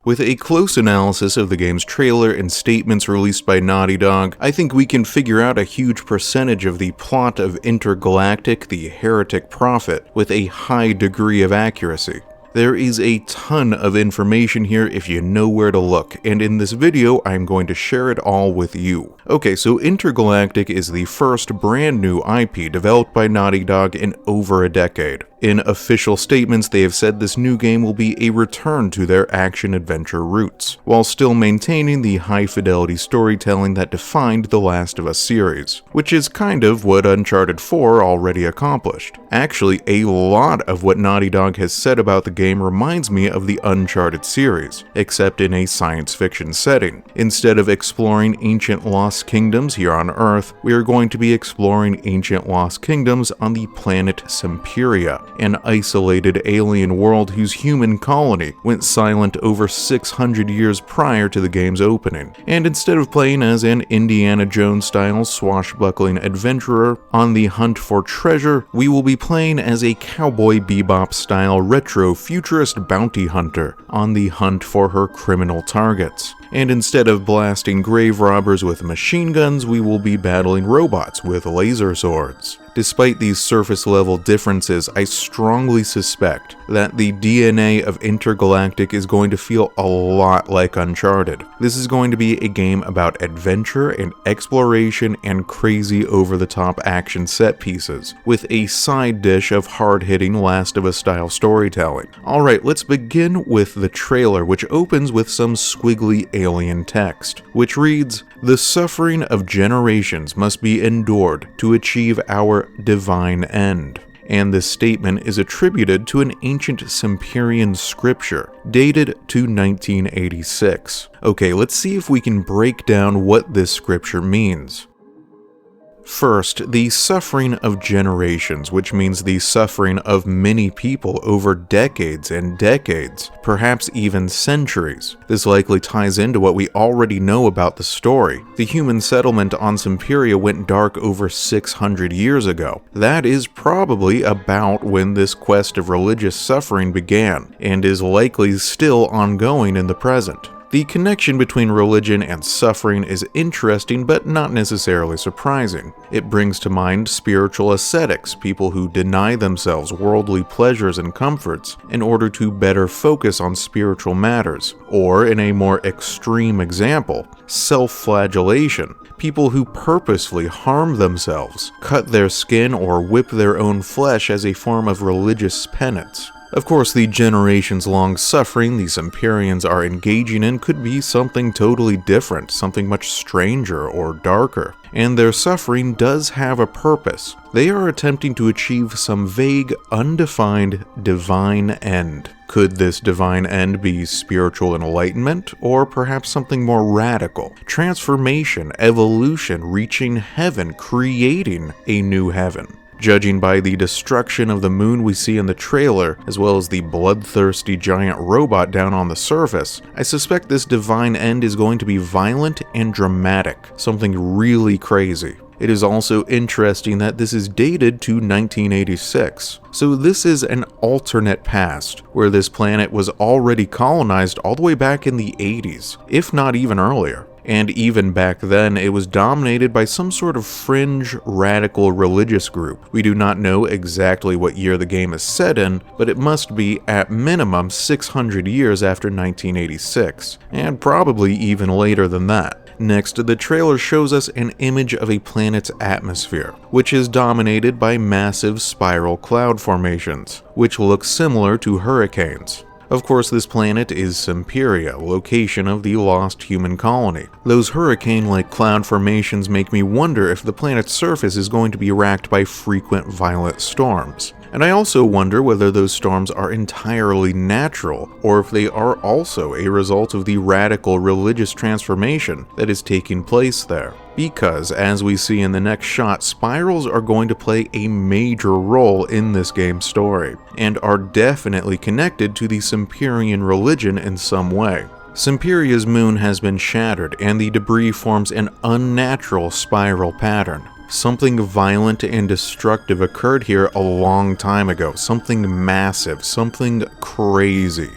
With a close analysis of the game's trailer and statements released by Naughty Dog, I think we can figure out a huge percentage of the plot of Intergalactic, the Heretic Prophet, with a high degree of accuracy. There is a ton of information here if you know where to look, and in this video I'm going to share it all with you. Okay, so Intergalactic is the first brand new IP developed by Naughty Dog in over a decade. In official statements, they have said this new game will be a return to their action-adventure roots, while still maintaining the high-fidelity storytelling that defined the Last of Us series, which is kind of what Uncharted 4 already accomplished. Actually, a lot of what Naughty Dog has said about the game reminds me of the Uncharted series, except in a science fiction setting. Instead of exploring ancient lost kingdoms here on Earth, we are going to be exploring ancient lost kingdoms on the planet Semperia, an isolated alien world whose human colony went silent over 600 years prior to the game's opening. And instead of playing as an Indiana Jones-style swashbuckling adventurer on the hunt for treasure, we will be playing as a Cowboy Bebop-style retro futurist bounty hunter on the hunt for her criminal targets. And instead of blasting grave robbers with machine guns, we will be battling robots with laser swords. Despite these surface-level differences, I strongly suspect that the DNA of Intergalactic is going to feel a lot like Uncharted. This is going to be a game about adventure and exploration and crazy over-the-top action set pieces, with a side dish of hard-hitting Last of Us-style storytelling. Alright, let's begin with the trailer, which opens with some squiggly alien text, which reads, "The suffering of generations must be endured to achieve our divine end." And this statement is attributed to an ancient Semperian scripture, dated to 1986. Okay, let's see if we can break down what this scripture means. First, the suffering of generations, which means the suffering of many people over decades and decades, perhaps even centuries. This likely ties into what we already know about the story. The human settlement on Semperia went dark over 600 years ago. That is probably about when this quest of religious suffering began, and is likely still ongoing in the present. The connection between religion and suffering is interesting but not necessarily surprising. It brings to mind spiritual ascetics, people who deny themselves worldly pleasures and comforts in order to better focus on spiritual matters. Or, in a more extreme example, self-flagellation, people who purposefully harm themselves, cut their skin, or whip their own flesh as a form of religious penance. Of course, the generations-long suffering the Semperians are engaging in could be something totally different, something much stranger or darker. And their suffering does have a purpose. They are attempting to achieve some vague, undefined divine end. Could this divine end be spiritual enlightenment, or perhaps something more radical? Transformation, evolution, reaching heaven, creating a new heaven. Judging by the destruction of the moon we see in the trailer, as well as the bloodthirsty giant robot down on the surface, I suspect this divine end is going to be violent and dramatic, something really crazy. It is also interesting that this is dated to 1986. So this is an alternate past, where this planet was already colonized all the way back in the 80s, if not even earlier. And even back then, it was dominated by some sort of fringe, radical religious group. We do not know exactly what year the game is set in, but it must be at minimum 600 years after 1986, and probably even later than that. Next, the trailer shows us an image of a planet's atmosphere, which is dominated by massive spiral cloud formations, which look similar to hurricanes. Of course, this planet is Semperia, location of the lost human colony. Those hurricane-like cloud formations make me wonder if the planet's surface is going to be racked by frequent violent storms. And I also wonder whether those storms are entirely natural, or if they are also a result of the radical religious transformation that is taking place there. Because, as we see in the next shot, spirals are going to play a major role in this game's story, and are definitely connected to the Semperian religion in some way. Semperia's moon has been shattered, and the debris forms an unnatural spiral pattern. Something violent and destructive occurred here a long time ago, something massive, something crazy.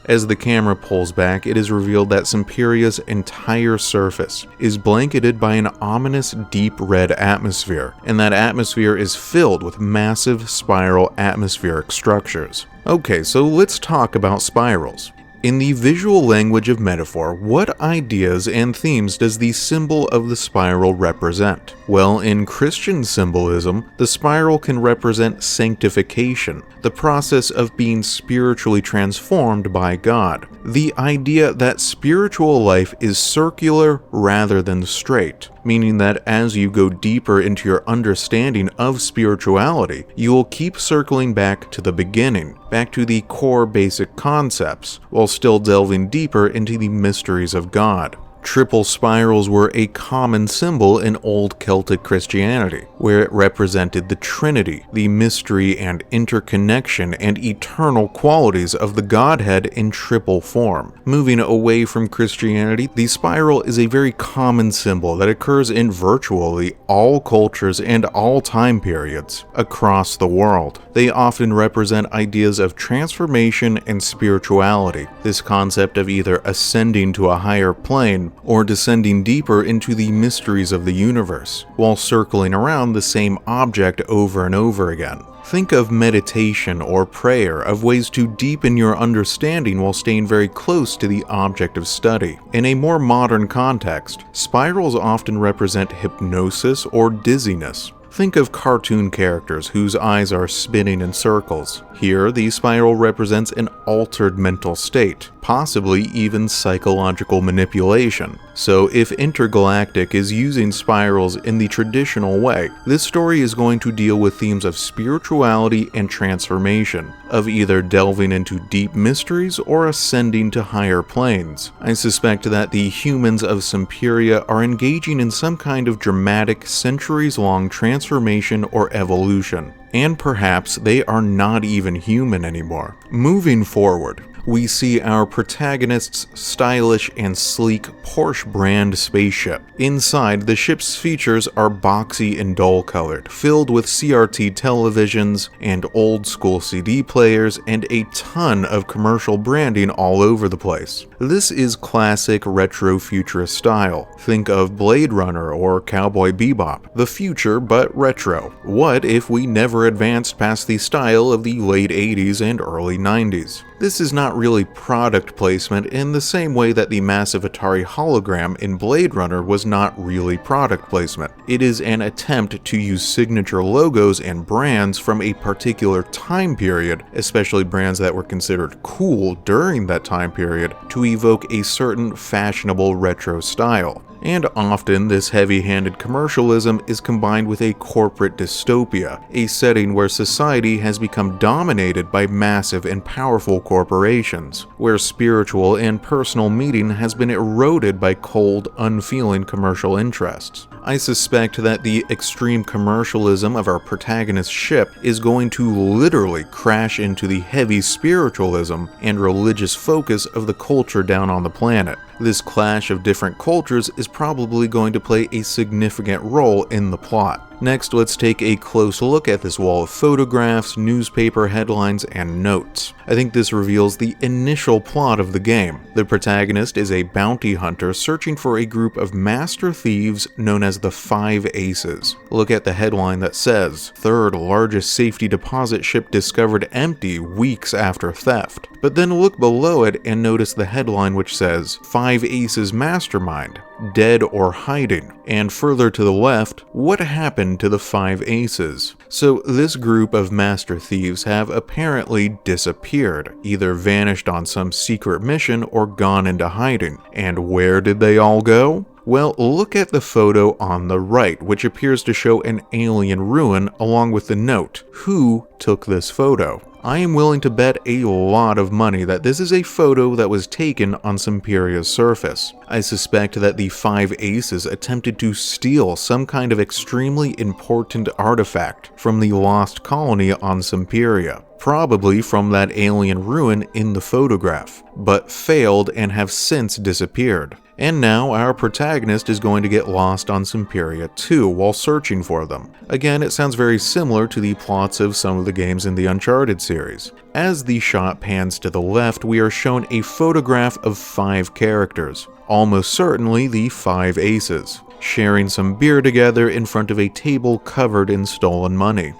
As the camera pulls back, it is revealed that Simperia's entire surface is blanketed by an ominous deep red atmosphere, and that atmosphere is filled with massive spiral atmospheric structures. Okay, so let's talk about spirals. In the visual language of metaphor, what ideas and themes does the symbol of the spiral represent? Well, in Christian symbolism, the spiral can represent sanctification, the process of being spiritually transformed by God. The idea that spiritual life is circular rather than straight, meaning that as you go deeper into your understanding of spirituality, you will keep circling back to the beginning, back to the core basic concepts, while still delving deeper into the mysteries of God. Triple spirals were a common symbol in Old Celtic Christianity, where it represented the Trinity, the mystery and interconnection and eternal qualities of the Godhead in triple form. Moving away from Christianity, the spiral is a very common symbol that occurs in virtually all cultures and all time periods across the world. They often represent ideas of transformation and spirituality, this concept of either ascending to a higher plane or descending deeper into the mysteries of the universe, while circling around the same object over and over again. Think of meditation or prayer, of ways to deepen your understanding while staying very close to the object of study. In a more modern context, spirals often represent hypnosis or dizziness. Think of cartoon characters whose eyes are spinning in circles. Here, the spiral represents an altered mental state, possibly even psychological manipulation. So if Intergalactic is using spirals in the traditional way, this story is going to deal with themes of spirituality and transformation, of either delving into deep mysteries or ascending to higher planes. I suspect that the humans of Simperia are engaging in some kind of dramatic, centuries-long transformation or evolution. And perhaps they are not even human anymore. Moving forward, we see our protagonist's stylish and sleek Porsche brand spaceship. Inside, the ship's features are boxy and dull-colored, filled with CRT televisions and old-school CD players and a ton of commercial branding all over the place. This is classic retro-futurist style. Think of Blade Runner or Cowboy Bebop. The future, but retro. What if we never advanced past the style of the late 80s and early 90s? This is not really product placement in the same way that the massive Atari hologram in Blade Runner was not really product placement. It is an attempt to use signature logos and brands from a particular time period, especially brands that were considered cool during that time period, to evoke a certain fashionable retro style. And often, this heavy-handed commercialism is combined with a corporate dystopia, a setting where society has become dominated by massive and powerful corporations, where spiritual and personal meaning has been eroded by cold, unfeeling commercial interests. I suspect that the extreme commercialism of our protagonist's ship is going to literally crash into the heavy spiritualism and religious focus of the culture down on the planet. This clash of different cultures is probably going to play a significant role in the plot. Next, let's take a close look at this wall of photographs, newspaper headlines, and notes. I think this reveals the initial plot of the game. The protagonist is a bounty hunter searching for a group of master thieves known as the Five Aces. Look at the headline that says, "Third largest safety deposit ship discovered empty weeks after theft." But then look below it and notice the headline which says, "Five Aces Mastermind, dead or hiding." And further to the left, what happened to the Five Aces? So this group of master thieves have apparently disappeared, either vanished on some secret mission or gone into hiding. And where did they all go? Well, look at the photo on the right, which appears to show an alien ruin along with the note, "Who took this photo?" I am willing to bet a lot of money that this is a photo that was taken on Simperia's surface. I suspect that the Five Aces attempted to steal some kind of extremely important artifact from the lost colony on Simperia. probably from that alien ruin in the photograph, but failed and have since disappeared. And now our protagonist is going to get lost on Semperia too while searching for them. Again, it sounds very similar to the plots of some of the games in the Uncharted series. As the shot pans to the left, we are shown a photograph of 5 characters, almost certainly the 5 aces, sharing some beer together in front of a table covered in stolen money.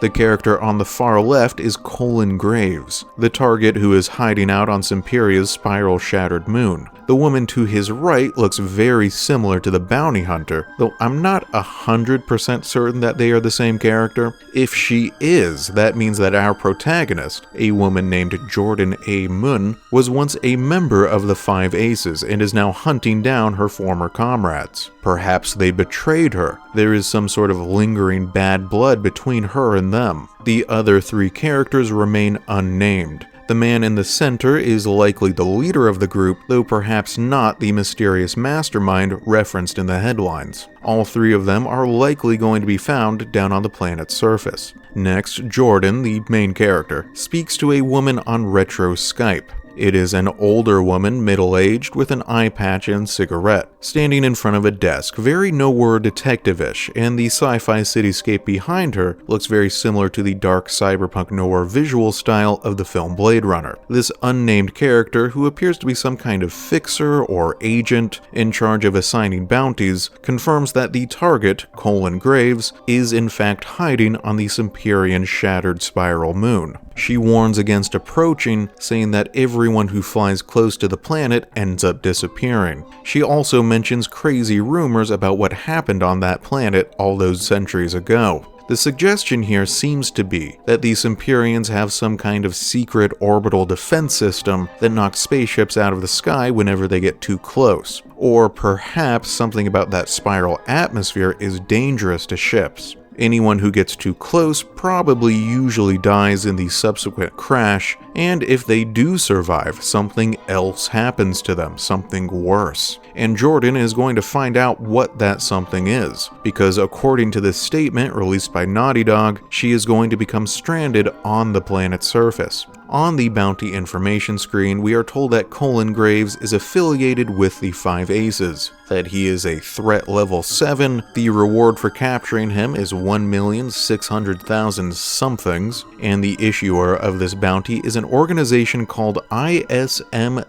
The character on the far left is Colin Graves, the target who is hiding out on Semperia's spiral-shattered moon. The woman to his right looks very similar to the bounty hunter, though I'm not 100% certain that they are the same character. If she is, that means that our protagonist, a woman named Jordan A. Munn, was once a member of the 5 Aces and is now hunting down her former comrades. Perhaps they betrayed her. There is some sort of lingering bad blood between her and them. The other 3 characters remain unnamed. The man in the center is likely the leader of the group, though perhaps not the mysterious mastermind referenced in the headlines. All 3 of them are likely going to be found down on the planet's surface. Next, Jordan, the main character, speaks to a woman on retro Skype. It is an older woman, middle-aged, with an eye patch and cigarette, standing in front of a desk, very noir detective-ish, and the sci-fi cityscape behind her looks very similar to the dark cyberpunk noir visual style of the film Blade Runner. This unnamed character, who appears to be some kind of fixer or agent in charge of assigning bounties, confirms that the target, Colin Graves, is in fact hiding on the Semperian shattered spiral moon. She warns against approaching, saying that everyone who flies close to the planet ends up disappearing. She also mentions crazy rumors about what happened on that planet all those centuries ago. The suggestion here seems to be that the Semperians have some kind of secret orbital defense system that knocks spaceships out of the sky whenever they get too close. Or perhaps something about that spiral atmosphere is dangerous to ships. Anyone who gets too close probably usually dies in the subsequent crash, and if they do survive, something else happens to them, something worse. And Jordan is going to find out what that something is, because according to this statement released by Naughty Dog, she is going to become stranded on the planet's surface. On the bounty information screen, we are told that Colin Graves is affiliated with the 5 Aces, that he is a threat level 7, the reward for capturing him is 1,600,000 somethings, and the issuer of this bounty is an organization called ISMW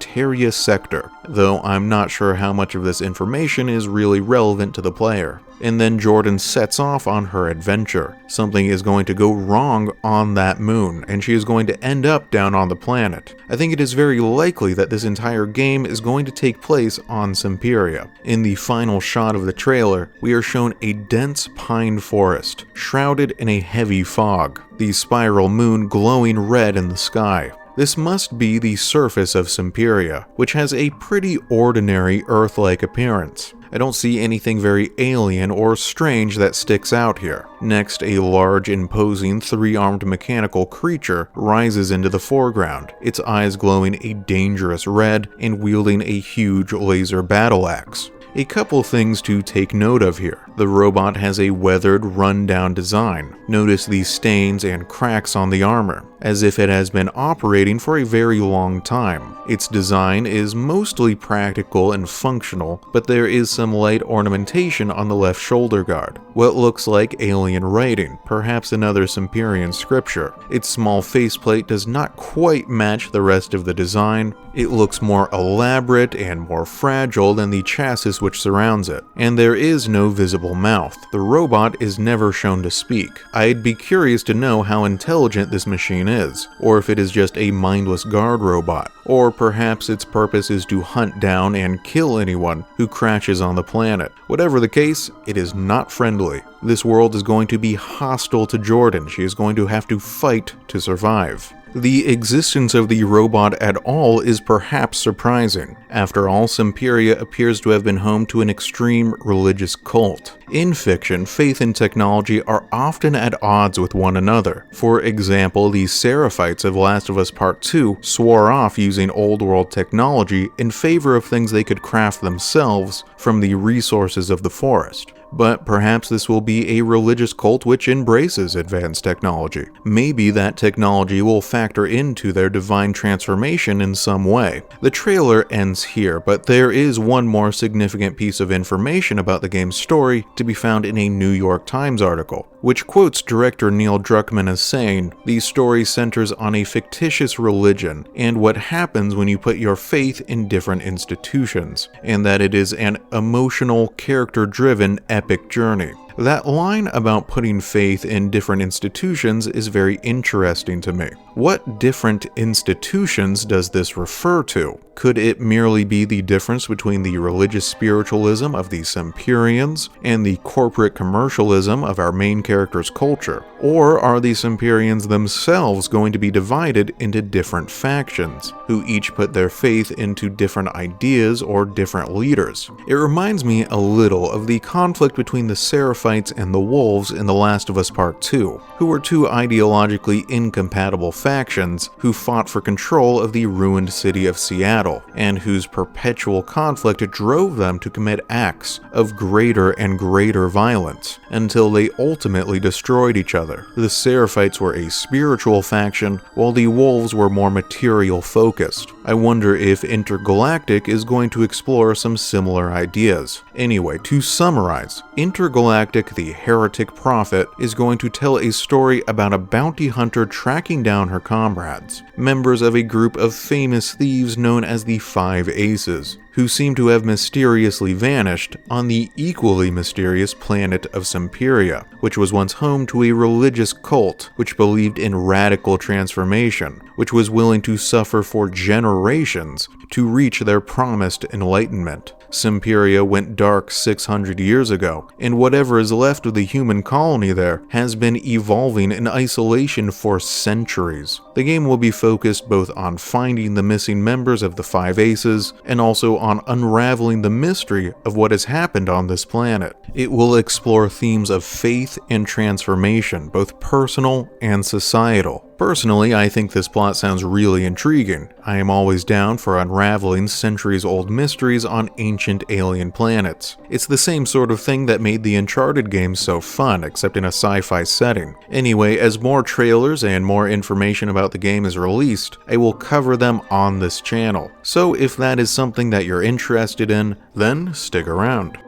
Terria Sector, though I'm not sure how much of this information is really relevant to the player. And then Jordan sets off on her adventure. Something is going to go wrong on that moon, and she is going to end up down on the planet. I think it is very likely that this entire game is going to take place on Semperia. In the final shot of the trailer, we are shown a dense pine forest, shrouded in a heavy fog, the spiral moon glowing red in the sky. This must be the surface of Semperia, which has a pretty ordinary Earth-like appearance. I don't see anything very alien or strange that sticks out here. Next, a large, imposing, 3-armed mechanical creature rises into the foreground, its eyes glowing a dangerous red and wielding a huge laser battle axe. A couple things to take note of here. The robot has a weathered, run-down design. Notice the stains and cracks on the armor, as if it has been operating for a very long time. Its design is mostly practical and functional, but there is some light ornamentation on the left shoulder guard. What looks like alien writing, perhaps another Semperian scripture. Its small faceplate does not quite match the rest of the design. It looks more elaborate and more fragile than the chassis which surrounds it, and there is no visible mouth. The robot is never shown to speak. I'd be curious to know how intelligent this machine is, or if it is just a mindless guard robot, or perhaps its purpose is to hunt down and kill anyone who crashes on the planet. Whatever the case, it is not friendly. This world is going to be hostile to Jordan. She is going to have to fight to survive. The existence of the robot at all is perhaps surprising. After all, Semperia appears to have been home to an extreme religious cult. In fiction, faith and technology are often at odds with one another. For example, the Seraphites of Last of Us Part 2 swore off using old world technology in favor of things they could craft themselves from the resources of the forest. But perhaps this will be a religious cult which embraces advanced technology. Maybe that technology will factor into their divine transformation in some way. The trailer ends here, but there is one more significant piece of information about the game's story to be found in a New York Times article, which quotes director Neil Druckmann as saying, "The story centers on a fictitious religion and what happens when you put your faith in different institutions, and that it is an emotional, character-driven, epic journey." That line about putting faith in different institutions is very interesting to me. What different institutions does this refer to? Could it merely be the difference between the religious spiritualism of the Semperians and the corporate commercialism of our main character's culture? Or are the Semperians themselves going to be divided into different factions, who each put their faith into different ideas or different leaders? It reminds me a little of the conflict between the Seraphites and the Wolves in The Last of Us Part 2, who were two ideologically incompatible factions who fought for control of the ruined city of Seattle, and whose perpetual conflict drove them to commit acts of greater and greater violence, until they ultimately destroyed each other. The Seraphites were a spiritual faction, while the Wolves were more material-focused. I wonder if Intergalactic is going to explore some similar ideas. Anyway, to summarize, Intergalactic, the heretic prophet, is going to tell a story about a bounty hunter tracking down her comrades, members of a group of famous thieves known as the Five Aces, who seem to have mysteriously vanished on the equally mysterious planet of Semperia, which was once home to a religious cult which believed in radical transformation, which was willing to suffer for generations to reach their promised enlightenment. Semperia went dark 600 years ago, and whatever is left of the human colony there has been evolving in isolation for centuries. The game will be focused both on finding the missing members of the Five Aces and also on unraveling the mystery of what has happened on this planet. It will explore themes of faith and transformation, both personal and societal. Personally, I think this plot sounds really intriguing. I am always down for unraveling centuries-old mysteries on ancient alien planets. It's the same sort of thing that made the Uncharted games so fun, except in a sci-fi setting. Anyway, as more trailers and more information about the game is released, I will cover them on this channel. So if that is something that you're interested in, then stick around.